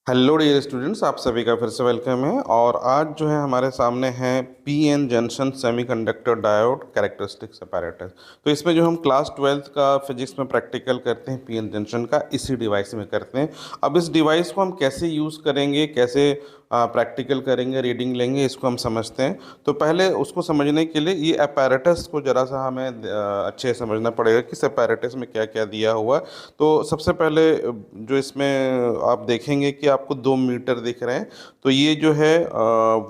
Hello dear students, आप सभी का फिर से वेलकम है। और आज जो है हमारे सामने है PN junction semiconductor diode characteristics apparatus. तो इसमें जो हम क्लास 12th का फिजिक्स में प्रैक्टिकल करते हैं पीएन जंक्शन का, इसी डिवाइस में करते हैं। अब इस डिवाइस को हम कैसे यूज़ करेंगे, कैसे प्रैक्टिकल करेंगे, रीडिंग लेंगे, इसको हम समझते हैं। तो पहले उसको समझने के लिए ये अपैरेटस को ज़रा सा हमें अच्छे से समझना पड़ेगा कि इस अपैरेटस में क्या क्या दिया हुआ है। तो सबसे पहले जो इसमें आप देखेंगे कि आपको दो मीटर दिख रहे हैं। तो ये जो है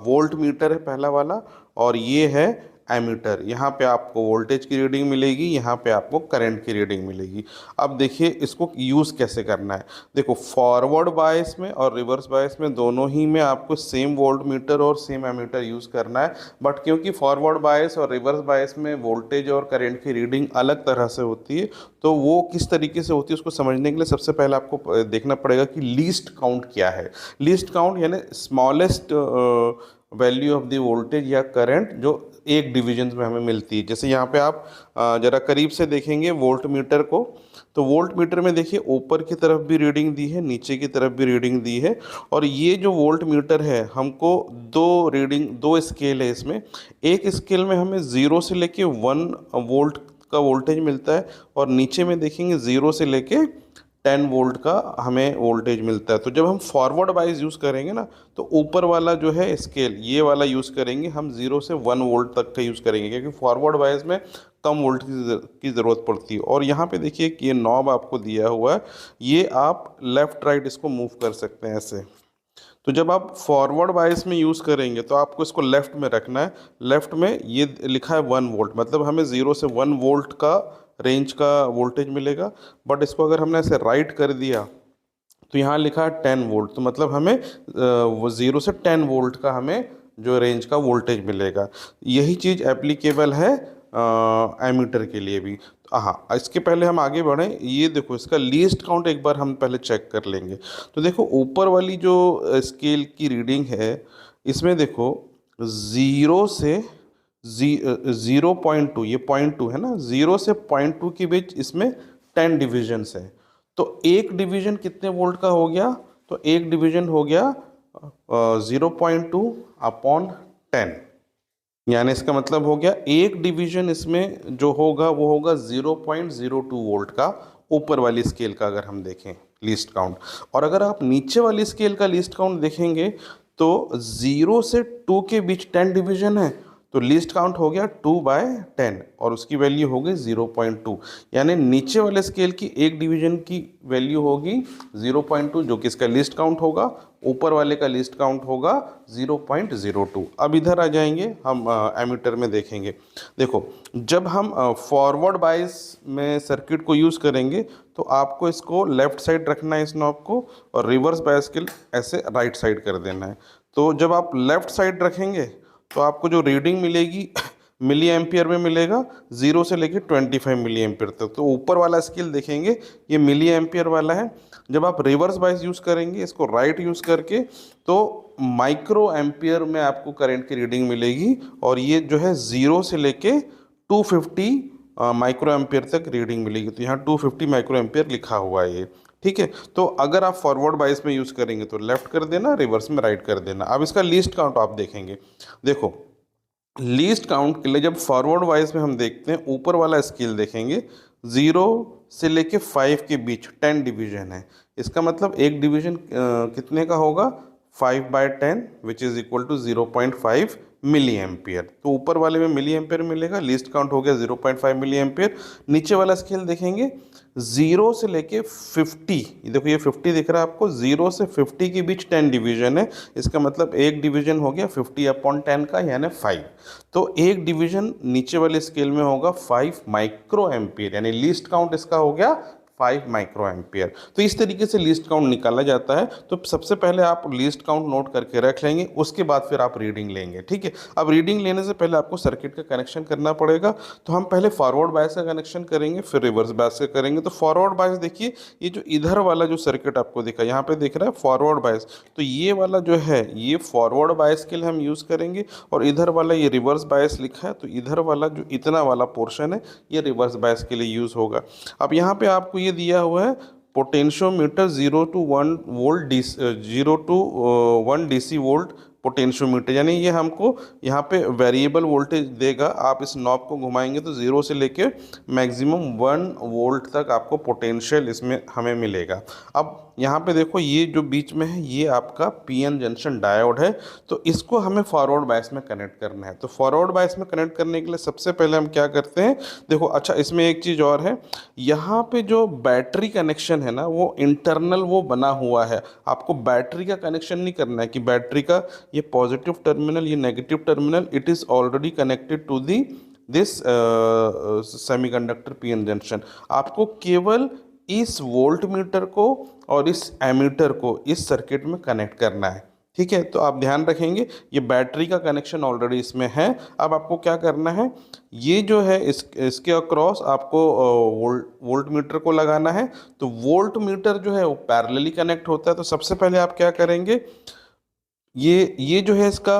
वोल्ट मीटर है पहला वाला, और ये है एमीटर। यहाँ पे आपको वोल्टेज की रीडिंग मिलेगी, यहाँ पे आपको करंट की रीडिंग मिलेगी। अब देखिए इसको यूज़ कैसे करना है। देखो, फॉरवर्ड बायस में और रिवर्स बायस में दोनों ही में आपको सेम वोल्ट मीटर और सेम एमीटर यूज़ करना है। बट क्योंकि फॉरवर्ड बायस और रिवर्स बायस में वोल्टेज और करंट की रीडिंग अलग तरह से होती है, तो वो किस तरीके से होती है उसको समझने के लिए सबसे पहले आपको देखना पड़ेगा कि लीस्ट काउंट क्या है। लीस्ट काउंट यानी smallest value of the voltage या करंट जो एक डिवीजन में हमें मिलती है। जैसे यहाँ पे आप जरा करीब से देखेंगे वोल्ट मीटर को, तो वोल्ट मीटर में देखिए ऊपर की तरफ भी रीडिंग दी है, नीचे की तरफ भी रीडिंग दी है। और ये जो वोल्ट मीटर है, हमको दो स्केल है इसमें। एक स्केल में हमें 0 से लेके 1 वोल्ट का वोल्टेज मिलता है, और नीचे में देखेंगे 0 से लेके 10 वोल्ट का हमें वोल्टेज मिलता है। तो जब हम फॉरवर्ड वाइज यूज़ करेंगे ना, तो ऊपर वाला जो है स्केल ये वाला यूज़ करेंगे हम, 0 से 1 वोल्ट तक का यूज़ करेंगे, क्योंकि फॉरवर्ड वाइज में कम वोल्ट की ज़रूरत पड़ती है। और यहाँ पे देखिए कि ये नॉब आपको दिया हुआ है, ये आप लेफ़्ट राइट इसको मूव कर सकते हैं ऐसे। तो जब आप फॉरवर्ड बायस में यूज़ करेंगे तो आपको इसको लेफ़्ट में रखना है। लेफ़्ट में ये लिखा है 1 वोल्ट, मतलब हमें 0 से 1 वोल्ट का रेंज का वोल्टेज मिलेगा। बट इसको अगर हमने ऐसे राइट कर दिया तो यहाँ लिखा है 10 वोल्ट, तो मतलब हमें वो 0 से 10 वोल्ट का हमें जो रेंज का वोल्टेज मिलेगा। यही चीज़ एप्लीकेबल है एमीटर के लिए भी। हाँ, इसके पहले हम आगे बढ़ें, ये देखो इसका लीस्ट काउंट एक बार हम पहले चेक कर लेंगे। तो देखो ऊपर वाली जो स्केल की रीडिंग है, इसमें देखो 0 से 0.2, ये 0.2 है ना, 0 से 0.2 के बीच इसमें 10 डिविजन्स है। तो एक डिवीजन कितने वोल्ट का हो गया? तो एक डिवीजन हो गया 0.2/10, यानी इसका मतलब हो गया एक डिवीजन इसमें जो होगा वो होगा 0.02 वोल्ट का, ऊपर वाली स्केल का अगर हम देखें लीस्ट काउंट। और अगर आप नीचे वाली स्केल का लीस्ट काउंट देखेंगे तो 0 से 2 के बीच 10 डिवीजन है, तो लीस्ट काउंट हो गया 2/10, और उसकी वैल्यू हो गई 0.2। यानी नीचे वाले स्केल की एक डिवीजन की वैल्यू होगी 0.2, जो कि इसका लीस्ट काउंट होगा। ऊपर वाले का लीस्ट काउंट होगा 0.02। अब इधर आ जाएंगे, हम एमीटर में देखेंगे। देखो, जब हम फॉरवर्ड बायस में सर्किट को यूज़ करेंगे तो आपको इसको लेफ्ट साइड रखना है इस नॉब को, और रिवर्स बायस के ऐसे राइट साइड कर देना है। तो जब आप लेफ्ट साइड रखेंगे तो आपको जो रीडिंग मिलेगी मिली एम्पियर में मिलेगा, 0 से लेकर 25 मिली एम्पियर तक। तो ऊपर वाला स्केल देखेंगे ये मिली एम्पियर वाला है। जब आप रिवर्स बायस यूज़ करेंगे इसको राइट यूज़ करके, तो माइक्रो एम्पियर में आपको करंट की रीडिंग मिलेगी, और ये जो है 0 से लेके 250 माइक्रो एम्पियर तक रीडिंग मिलेगी। तो यहाँ 250 माइक्रो एम्पियर लिखा हुआ है ये, ठीक है। तो अगर आप फॉरवर्ड बायस में यूज़ करेंगे तो लेफ्ट कर देना, रिवर्स में राइट कर देना। अब इसका लीस्ट काउंट आप देखेंगे। देखो, लीस्ट काउंट के लिए जब फॉरवर्ड वाइज में हम देखते हैं, ऊपर वाला स्केल देखेंगे 0 से लेके 5 के बीच 10 डिवीजन है। इसका मतलब एक डिवीजन कितने का होगा? 5/10, which is equal to 0.5 milli ampere. तो ऊपर वाले में मिली एम्पियर मिलेगा, लीस्ट काउंट हो गया 0.5 मिली एम्पियर। नीचे वाला स्केल देखेंगे 0 से लेके 50, देखो ये 50 दिख रहा है आपको, 0 से 50 के बीच 10 डिवीजन है। इसका मतलब एक डिवीजन हो गया 50/10 का, यानी 5। तो एक डिवीजन नीचे वाले स्केल में होगा 5 माइक्रो एम्पियर, यानी लीस्ट काउंट इसका हो गया 5 माइक्रो एम्पियर। तो इस तरीके से लीस्ट काउंट निकाला जाता है। तो सबसे पहले आप लीस्ट काउंट नोट करके रख लेंगे, उसके बाद फिर आप रीडिंग लेंगे, ठीक है। अब रीडिंग लेने से पहले आपको सर्किट का कनेक्शन करना पड़ेगा। तो हम पहले फॉरवर्ड बायस का कनेक्शन करेंगे, फिर रिवर्स बायस का करेंगे। तो फॉरवर्ड बायस देखिए, ये जो इधर वाला जो सर्किट आपको दिखा, यहाँ पे दिख रहा है फॉरवर्ड बायस, तो ये वाला जो है ये फॉरवर्ड बायस के लिए हम यूज़ करेंगे। और इधर वाला ये रिवर्स बायस लिखा है, तो इधर वाला जो इतना वाला पोर्शन है ये रिवर्स बायस के लिए यूज़ होगा। अब यहाँ पे आपको ये दिया हुआ है potentiometer 0 to 1 volt D 0 to 1 DC volt potentiometer, यानी ये हमको यहाँ पे वेरिएबल वोल्टेज देगा। आप इस नॉब को घुमाएंगे तो 0 से लेके मैक्सिमम 1 वोल्ट तक आपको पोटेंशियल इसमें हमें मिलेगा। अब यहाँ पे देखो ये जो बीच में है ये आपका पीएन जंक्शन डायोड है, तो इसको हमें फॉरवर्ड बायस में कनेक्ट करना है। तो फॉरवर्ड बायस में कनेक्ट करने के लिए सबसे पहले हम क्या करते हैं, देखो अच्छा इसमें एक चीज़ और है, यहाँ पे जो बैटरी कनेक्शन है ना वो इंटरनल वो बना हुआ है। आपको बैटरी का कनेक्शन नहीं करना है कि बैटरी का ये पॉजिटिव टर्मिनल ये negative terminal, it is already connected to the this semiconductor PN junction. आपको केवल इस वोल्ट मीटर को और इस एमीटर को इस सर्किट में कनेक्ट करना है, ठीक है। तो आप ध्यान रखेंगे ये बैटरी का कनेक्शन ऑलरेडी इसमें है। अब आपको क्या करना है, ये जो है इसके अक्रॉस आपको वोल्ट मीटर को लगाना है। तो वोल्ट मीटर जो है वो पैरेलली कनेक्ट होता है। तो सबसे पहले आप क्या करेंगे, ये जो है इसका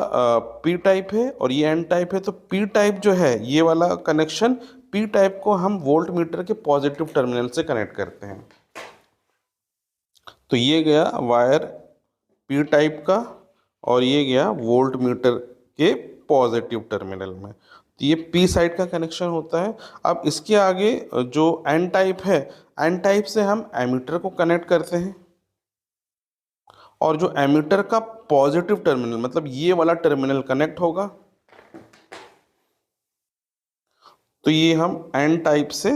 पी टाइप है और ये एन टाइप है। तो पी टाइप जो है ये वाला कनेक्शन, पी टाइप को हम वोल्ट मीटर के पॉजिटिव टर्मिनल से कनेक्ट करते हैं। तो ये गया वायर पी टाइप का और ये गया वोल्ट मीटर के पॉजिटिव टर्मिनल में। तो ये पी साइड का कनेक्शन होता है। अब इसके आगे जो एन टाइप है, एन टाइप से हम एमीटर को कनेक्ट करते हैं और जो एमीटर का पॉजिटिव टर्मिनल मतलब ये वाला टर्मिनल कनेक्ट होगा। तो ये हम एन टाइप से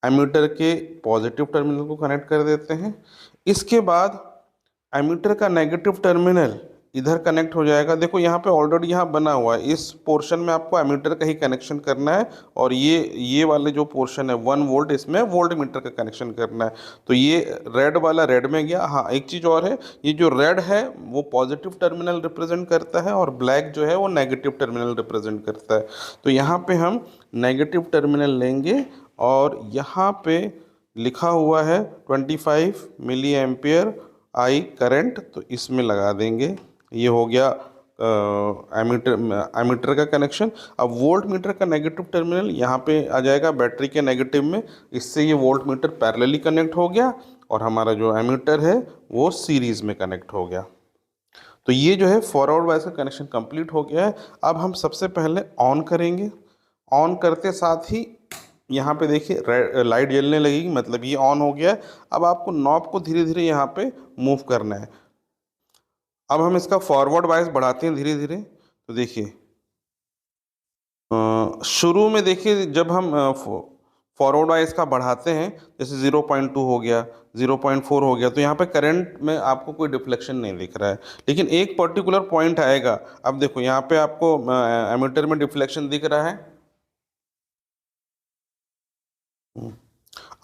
एमीटर के पॉजिटिव टर्मिनल को कनेक्ट कर देते हैं। इसके बाद एमीटर का नेगेटिव टर्मिनल इधर कनेक्ट हो जाएगा। देखो यहाँ पे ऑलरेडी यहाँ बना हुआ है, इस पोर्शन में आपको एमीटर का ही कनेक्शन करना है और ये वाले जो पोर्शन है 1 वोल्ट, इसमें वोल्ट मीटर का कनेक्शन करना है। तो ये रेड वाला रेड में गया। हाँ एक चीज़ और है, ये जो रेड है वो पॉजिटिव टर्मिनल रिप्रेजेंट करता है और ब्लैक जो है वो नेगेटिव टर्मिनल रिप्रेजेंट करता है। तो यहाँ पे हम नेगेटिव टर्मिनल लेंगे और यहाँ पे लिखा हुआ है 25 मिली एम्पियर आई करंट, तो इसमें लगा देंगे। ये हो गया एमीटर का कनेक्शन। अब वोल्ट मीटर का नेगेटिव टर्मिनल यहाँ पे आ जाएगा बैटरी के नेगेटिव में, इससे ये वोल्ट मीटर पैरेलली कनेक्ट हो गया और हमारा जो एमीटर है वो सीरीज़ में कनेक्ट हो गया। तो ये जो है फॉरवर्ड वाइज का कनेक्शन कंप्लीट हो गया है। अब हम सबसे पहले ऑन करेंगे। ऑन करते साथ ही यहाँ पे देखिए लाइट जलने लगेगी, मतलब ये ऑन हो गया है। अब आपको नॉब को धीरे धीरे यहाँ पे मूव करना है। अब हम इसका फॉरवर्ड वाइज बढ़ाते हैं धीरे धीरे। तो देखिए शुरू में देखिए जब हम फॉरवर्ड वाइज का बढ़ाते हैं, जैसे 0.2 हो गया, 0.4 हो गया, तो यहाँ पे करंट में आपको कोई डिफ्लेक्शन नहीं दिख रहा है। लेकिन एक पर्टिकुलर पॉइंट आएगा, अब देखो यहाँ पे आपको एमीटर में डिफ्लेक्शन दिख रहा है।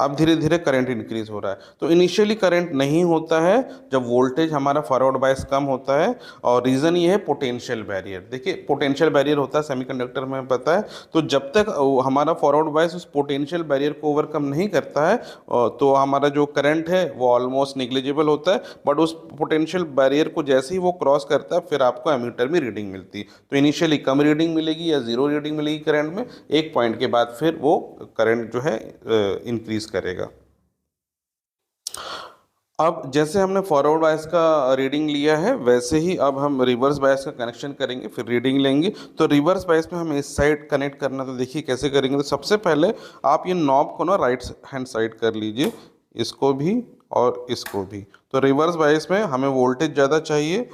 अब धीरे धीरे करंट इंक्रीज हो रहा है। तो इनिशियली करंट नहीं होता है जब वोल्टेज हमारा फॉरवर्ड बायस कम होता है, और रीज़न ये है पोटेंशियल बैरियर। देखिए पोटेंशियल बैरियर होता है सेमीकंडक्टर में, पता है। तो जब तक हमारा फॉरवर्ड बायस उस पोटेंशियल बैरियर को ओवरकम नहीं करता है तो हमारा जो करंट है वो ऑलमोस्ट निग्लिजिबल होता है। बट उस पोटेंशियल बैरियर को जैसे ही वो क्रॉस करता है फिर आपको एमीटर में रीडिंग मिलती है। तो इनिशियली कम रीडिंग मिलेगी या ज़ीरो रीडिंग मिलेगी करंट में, एक पॉइंट के बाद फिर वो करंट जो है इंक्रीज करेगा। अब जैसे हमने फॉरवर्ड बायस का रीडिंग लिया है वैसे ही अब हम रिवर्स बायस का कनेक्शन करेंगे, फिर रीडिंग लेंगे। तो रिवर्स बायस में हमें इस साइड कनेक्ट करना, तो देखिए कैसे करेंगे। तो सबसे पहले आप ये नॉब को ना राइट हैंड साइड कर लीजिए, इसको भी और इसको भी। तो रिवर्स बायस में हमें वोल्टेज ज़्यादा चाहिए,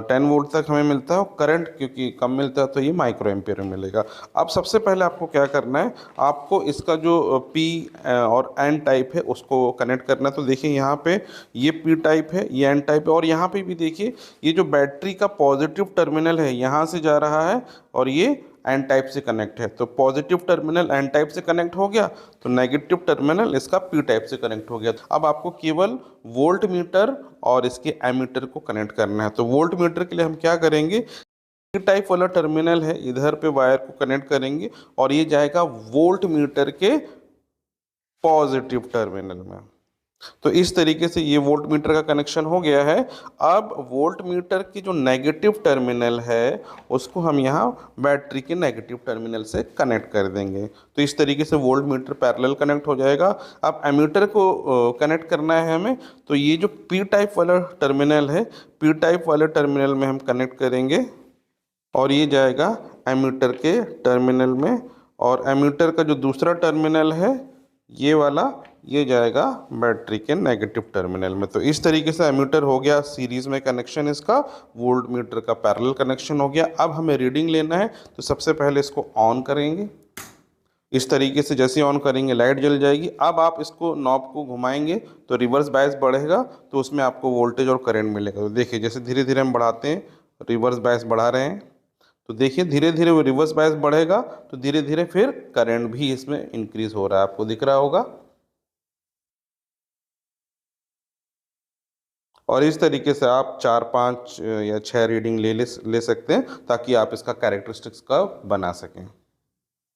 10 वोल्ट तक हमें मिलता है, और करंट क्योंकि कम मिलता है तो ये माइक्रो एम्पियर में मिलेगा। अब सबसे पहले आपको क्या करना है, आपको इसका जो पी और एन टाइप है उसको कनेक्ट करना है। तो देखिए यहाँ पे ये पी टाइप है, ये एन टाइप है, और यहाँ पे भी देखिए ये जो बैटरी का पॉजिटिव टर्मिनल है यहाँ से जा रहा है और ये एन टाइप से कनेक्ट है। तो पॉजिटिव टर्मिनल एन टाइप से कनेक्ट हो गया, तो नेगेटिव टर्मिनल इसका पी टाइप से कनेक्ट हो गया। अब आपको केवल वोल्ट मीटर और इसके एमीटर को कनेक्ट करना है। तो वोल्ट मीटर के लिए हम क्या करेंगे, पी टाइप वाला टर्मिनल है इधर पे वायर को कनेक्ट करेंगे और ये जाएगा वोल्ट मीटर के पॉजिटिव टर्मिनल में। तो इस तरीके से ये वोल्ट मीटर का कनेक्शन हो गया है। अब वोल्ट मीटर की जो नेगेटिव टर्मिनल है उसको हम यहाँ बैटरी के नेगेटिव टर्मिनल से कनेक्ट कर देंगे। तो इस तरीके से वोल्ट मीटर पैरेलल कनेक्ट हो जाएगा। अब एमीटर को कनेक्ट करना है हमें, तो ये जो पी टाइप वाला टर्मिनल है, पी टाइप वाले टर्मिनल में हम कनेक्ट करेंगे और ये जाएगा एमीटर के टर्मिनल में। और एमीटर का जो दूसरा टर्मिनल है ये वाला, ये जाएगा बैटरी के नेगेटिव टर्मिनल में। तो इस तरीके से एमीटर हो गया सीरीज में कनेक्शन इसका, वोल्ट मीटर का पैरेलल कनेक्शन हो गया। अब हमें रीडिंग लेना है, तो सबसे पहले इसको ऑन करेंगे। इस तरीके से जैसे ऑन करेंगे लाइट जल जाएगी। अब आप इसको नॉब को घुमाएंगे तो रिवर्स बायस बढ़ेगा, तो उसमें आपको वोल्टेज और करंट मिलेगा। तो देखिए जैसे धीरे धीरे हम बढ़ाते हैं, रिवर्स बायस बढ़ा रहे हैं, तो देखिए धीरे धीरे वो रिवर्स बायस बढ़ेगा तो धीरे धीरे फिर करंट भी इसमें इंक्रीज हो रहा है, आपको दिख रहा होगा। और इस तरीके से आप 4 5 या 6 रीडिंग ले सकते हैं ताकि आप इसका कैरेक्टरिस्टिक्स का बना सकें।